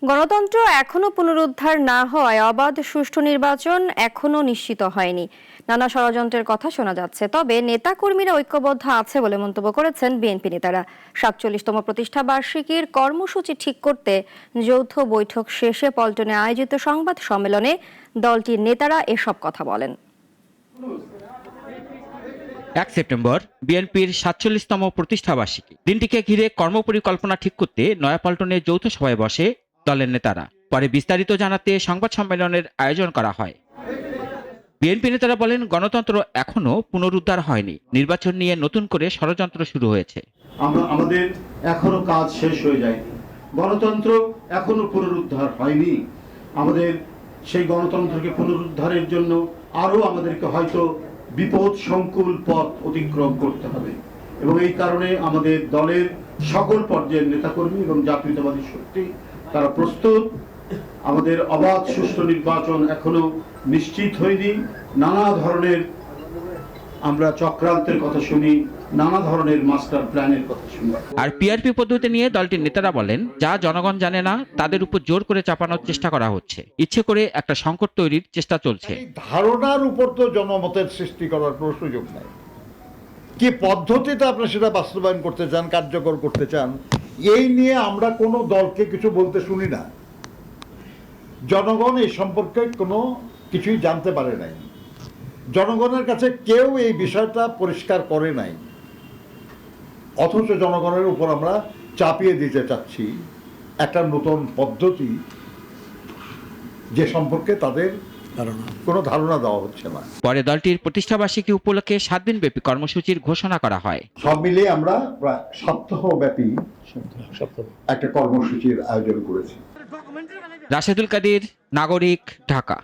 গণতন্ত্র এখনো পুনরুদ্ধার না হওয়ায় অবাধ সুষ্ঠু নির্বাচন এখনো নিশ্চিত হয়নি। নানা ষড়যন্ত্রের কথা শোনা যাচ্ছে, তবে নেতাকর্মীরা ঐক্যবদ্ধ আছে বলে মন্তব্য করেছেন বিএনপি নেতারা। ৪৭তম প্রতিষ্ঠা বার্ষিকীর কর্মসূচি ঠিক করতে যৌথ বৈঠক শেষে পল্টনে আয়োজিত সংবাদ সম্মেলনে দলটির নেতারা এসব কথা বলেন। ১ সেপ্টেম্বর বিএনপির ৪৭তম প্রতিষ্ঠাবার্ষিকী। দিনটিকে ঘিরে কর্মপরিকল্পনা ঠিক করতে নয়াপল্টনে যৌথ সভায় বসে দলের নেতারা। পরে বিস্তারিত জানাতে সংবাদ সম্মেলনের আয়োজন করা হয়। বিএনপি নেতারা বলেন, গণতন্ত্র এখনো পুনরুদ্ধার হয়নি, নির্বাচন নিয়ে নতুন করে ষড়যন্ত্র শুরু হয়েছে। আমাদের এখনো কাজ শেষ হয়ে যায়নি, গণতন্ত্র এখনো পুনরুদ্ধার হয়নি। আমাদের সেই গণতন্ত্রকে পুনরুদ্ধারের জন্য আরো আমাদেরকে হয়তো বিপদ সংকুল পথ অতিক্রম করতে হবে, এবং এই কারণে আমাদের দলের সকল পর্যায়ের নেতাকর্মী এবং জাতীয়তাবাদী শক্তি তারা প্রস্তুত। আমাদের অবাধ সুষ্ঠু নির্বাচন এখনো নিশ্চিত হয়নি। নানা ধরনের আমরা চক্রান্তের কথা শুনি, নানা ধরনের মাস্টার প্ল্যানের কথা শুনি। আর পিআরপি পদ্ধতি নিয়ে দলটির নেতারা বলেন, যা জনগণ জানে না তাদের উপর জোর করে চাপানোর চেষ্টা করা হচ্ছে। ইচ্ছে করে একটা সংকট তৈরির চেষ্টা চলছে। ধারণার উপর তো জনমতের সৃষ্টি করার কোনো সুযোগ নাই। কি পদ্ধতিতে আপনি সেটা বাস্তবায়ন করতে চান, কার্যকর করতে চান, এই নিয়ে আমরা কোনো দলকে কিছু বলতে শুনি না। জনগণ এই সম্পর্কে কোনো কিছুই জানতে পারে নাই। জনগণের কাছে কেউ এই বিষয়টা পরিষ্কার করে নাই, অথচ জনগণের উপর আমরা চাপিয়ে দিতে চাচ্ছি একটা নতুন পদ্ধতি যে সম্পর্কে তাদের কোনো ধারণা দেওয়া হচ্ছে না। পরে দলটির প্রতিষ্ঠাবার্ষিকী উপলক্ষে 7 দিনব্যাপী কর্মসূচির ঘোষণা করা হয়। সব মিলিয়ে আমরা প্রায় সপ্তাহব্যাপী একটা কর্মসূচির আয়োজন করেছি। রাশেদুল কাদির, নাগরিক, ঢাকা।